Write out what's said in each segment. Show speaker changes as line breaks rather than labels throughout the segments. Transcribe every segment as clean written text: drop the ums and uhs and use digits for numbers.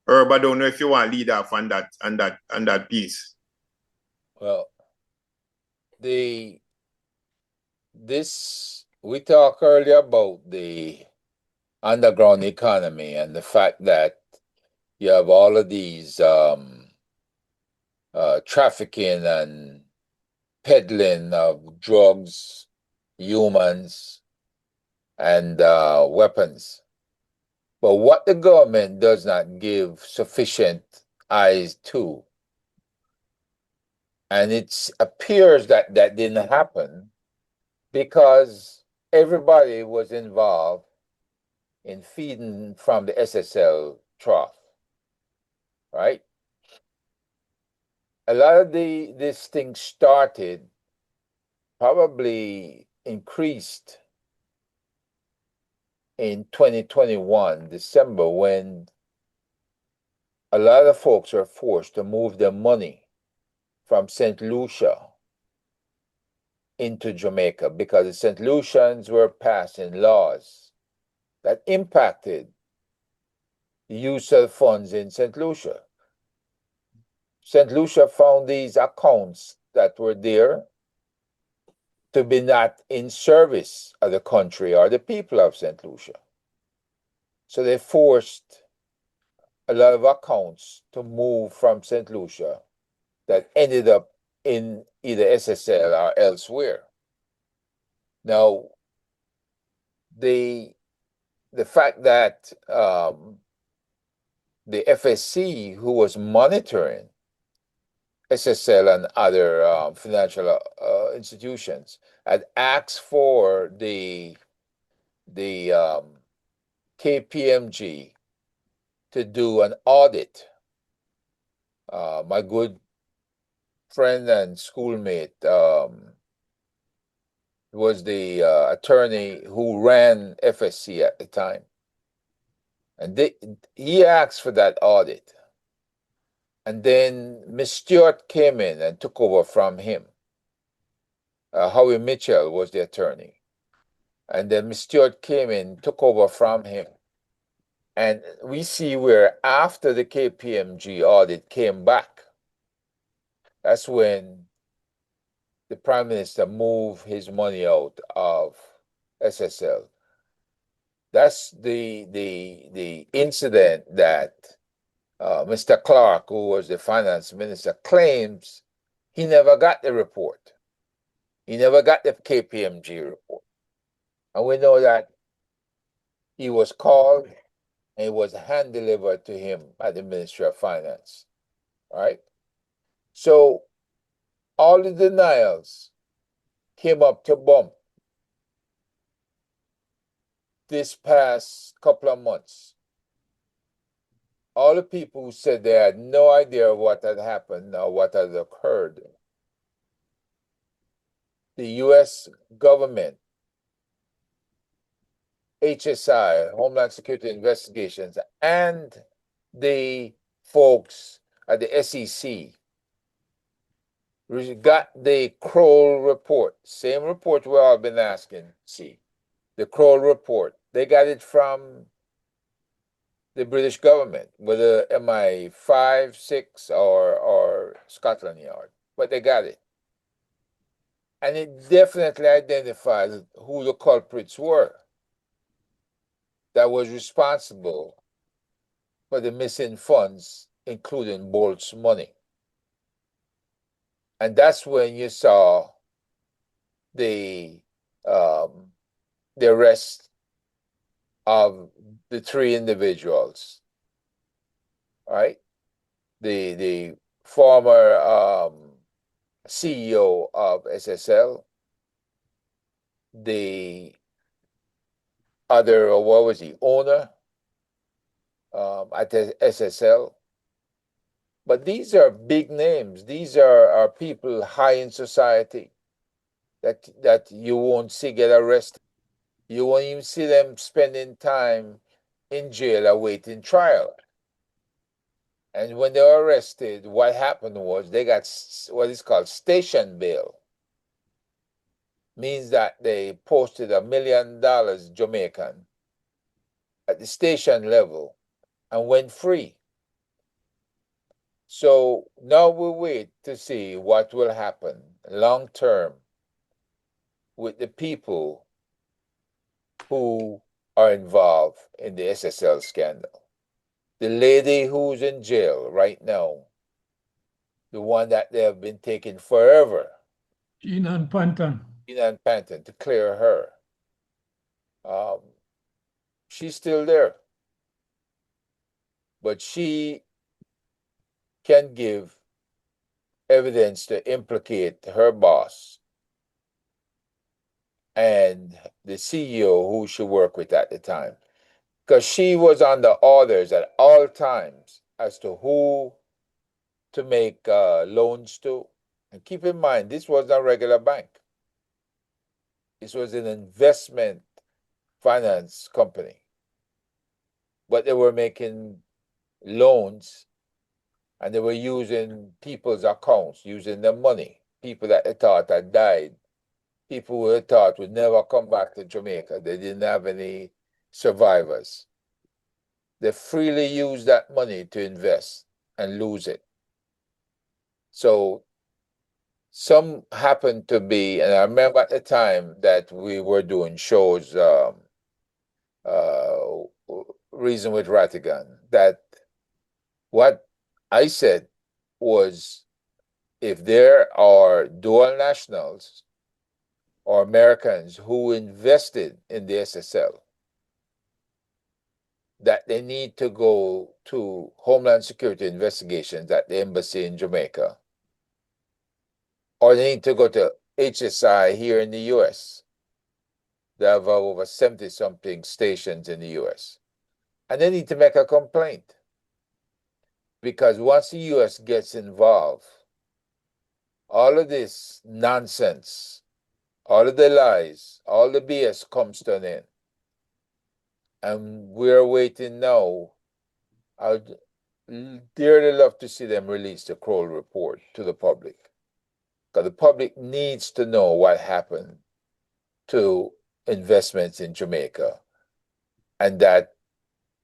Herb, I don't know if you want to lead off on that piece.
Well, the this we talked earlier about the underground economy and the fact that you have all of these trafficking and peddling of drugs, humans, and weapons. But what the government does not give sufficient eyes to, and it appears that that didn't happen because everybody was involved in feeding from the SSL trough, right? A lot of this thing started, probably increased in 2021 December, when a lot of folks were forced to move their money from St. Lucia into Jamaica because the St. Lucians were passing laws that impacted the use of funds in St. Lucia. St. Lucia found these accounts that were there to be not in service of the country or the people of St. Lucia. So they forced a lot of accounts to move from St. Lucia that ended up in either SSL or elsewhere. Now, the the fact that the FSC, who was monitoring SSL and other financial institutions, had asked for the KPMG to do an audit. My good friend and schoolmate was the attorney who ran FSC at the time, and he asked for that audit. And then Miss Stewart came in and took over from him. Howie Mitchell was the attorney. And then Miss Stewart came in, took over from him. And we see where after the KPMG audit came back, that's when the Prime Minister moved his money out of SSL. That's the incident that Mr. Clark, who was the finance minister, claims he never got the report. He never got the KPMG report. And we know that he was called and it was hand delivered to him at the Ministry of Finance. All right. So all the denials came up to bump this past couple of months. All the people who said they had no idea what had happened or what had occurred, the US government, HSI, Homeland Security Investigations, and the folks at the SEC got the Kroll report, same report we've all been asking. See, the Kroll report. They got it from the British government, whether MI5, 6, or Scotland Yard, but they got it. And it definitely identifies who the culprits were that was responsible for the missing funds, including Bolt's money. And that's when you saw the um, the arrest of the three individuals, right? The former CEO of SSL, the other, or what was he, owner at the SSL. But these are big names. These are people high in society that you won't see get arrested. You won't even see them spending time in jail awaiting trial. And when they were arrested, what happened was they got what is called station bail. Means that they posted $1 million Jamaican at the station level and went free. So now we wait to see what will happen long term with the people who are involved in the SSL scandal. The lady who's in jail right now, the one that they have been taking forever,
Jean Panton.
Inan Panton, to clear her, um, she's still there. But she can give evidence to implicate her boss and the CEO who she worked with at the time, because she was on the orders at all times as to who to make loans to. And keep in mind, this wasn't a regular bank. This was an investment finance company. But they were making loans and they were using people's accounts, using the money, people that they thought had died, people who they thought would never come back to Jamaica. They didn't have any survivors. They freely used that money to invest and lose it. So some happened to be, and I remember at the time that we were doing shows, Reason with Ratigan, that what I said was if there are dual nationals or Americans who invested in the SSL, that they need to go to Homeland Security investigations at the embassy in Jamaica, or they need to go to HSI here in the US. They have over 70 something stations in the US. And they need to make a complaint. Because once the US gets involved, all of this nonsense, all of the lies, all the BS comes to an end. And we're waiting now. I'd dearly love to see them release the Kroll report to the public. Because the public needs to know what happened to investments in Jamaica and that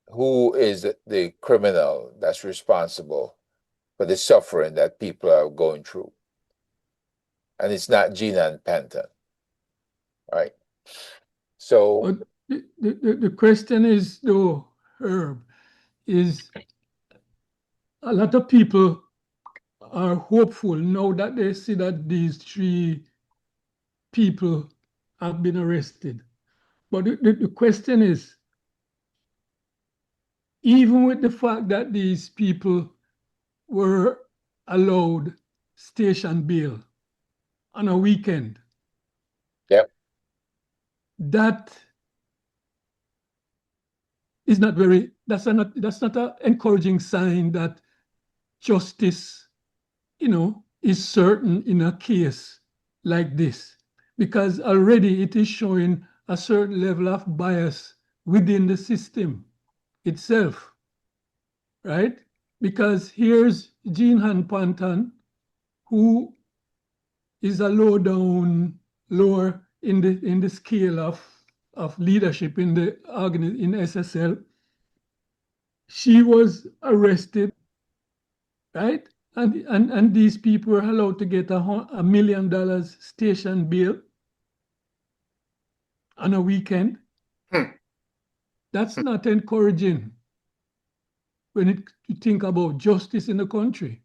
who is the criminal that's responsible for the suffering that people are going through. And it's not Gina and Panton, right? So
But the question is, though, Herb, is a lot of people are hopeful now that they see that these three people have been arrested. But the question is, even with the fact that these people were allowed station bail on a weekend,
yep,
that is not very, that's not an encouraging sign that justice, is certain in a case like this, because already it is showing a certain level of bias within the system itself, right? Because here's Jean Panton, who is a lower in the scale of leadership in the in SSL. She was arrested, right? And these people were allowed to get $1 million station bail on a weekend. That's not encouraging when you think about justice in the country.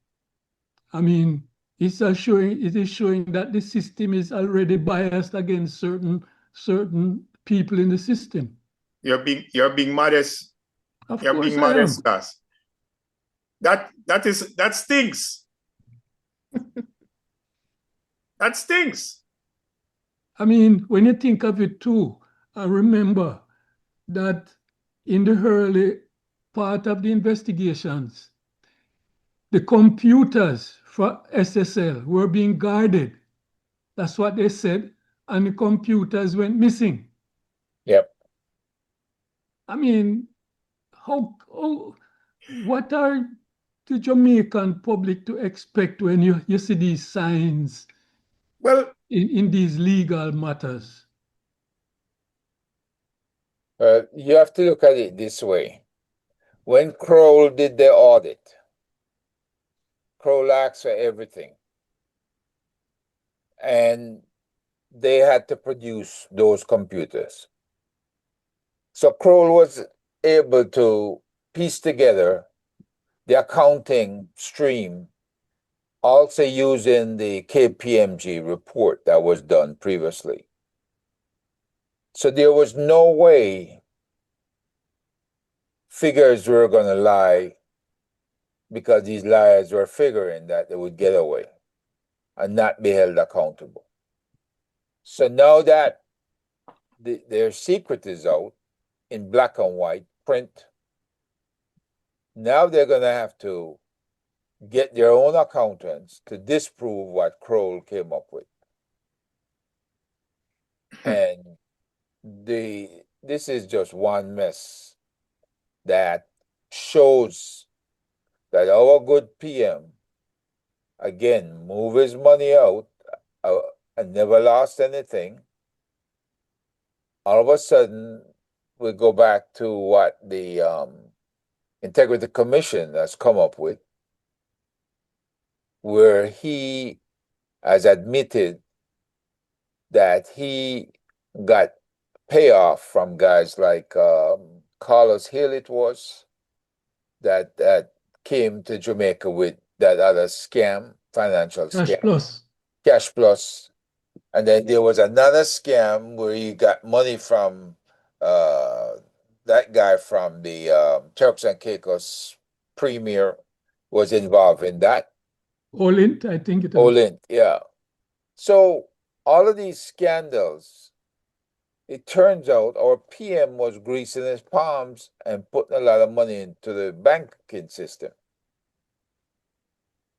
I mean, it is showing that the system is already biased against certain people in the system.
You're being modest.
Of
You're
course
being
I am.
modest, Gus. That stinks. That stinks.
I mean, when you think of it too, I remember that in the early part of the investigations, the computers for SSL were being guarded. That's what they said, and the computers went missing.
yep.
I mean, what are the Jamaican public to expect when you see these signs
Well,
in these legal matters?
You have to look at it this way. When Kroll did the audit, Kroll asked for everything. And they had to produce those computers. So Kroll was able to piece together the accounting stream, also using the KPMG report that was done previously. So there was no way figures were going to lie, because these liars were figuring that they would get away and not be held accountable. So now that their secret is out in black and white print, now they're going to have to get their own accountants to disprove what Kroll came up with. And this is just one mess that shows that our good PM, again, move his money out and never lost anything. All of a sudden, we go back to what the Integrity Commission has come up with, where he has admitted that he got payoff from guys like Carlos Hill, it was, that came to Jamaica with that other scam, financial
Cash
scam.
Plus.
Cash Plus. And then there was another scam where he got money from that guy from the Turks and Caicos premier was involved in that.
Olint, I think it is.
Olint, yeah. So all of these scandals, it turns out our PM was greasing his palms and putting a lot of money into the banking system.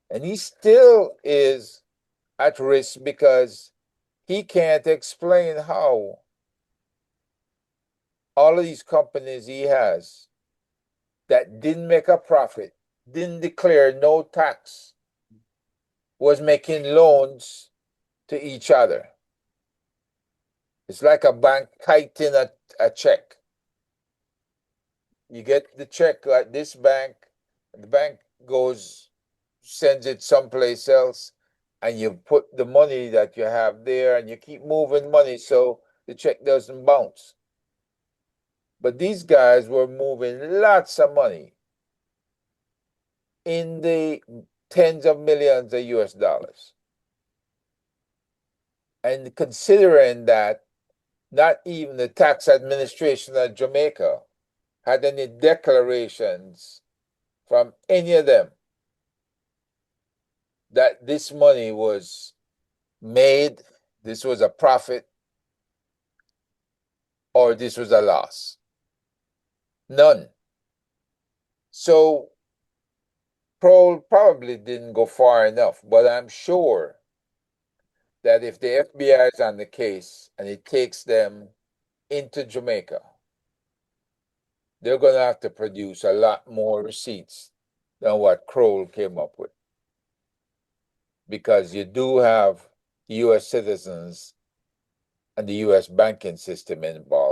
And he still is at risk because he can't explain how all of these companies he has that didn't make a profit, didn't declare no tax, was making loans to each other. It's like a bank kiting a check. You get the check at this bank, the bank sends it someplace else, and you put the money that you have there, and you keep moving money so the check doesn't bounce. But these guys were moving lots of money in the tens of millions of US dollars. And considering that not even the tax administration of Jamaica had any declarations from any of them that this money was made, this was a profit, or this was a loss. None. So Kroll probably didn't go far enough, but I'm sure that if the FBI is on the case and it takes them into Jamaica, they're going to have to produce a lot more receipts than what Kroll came up with. Because you do have US citizens and the US banking system involved.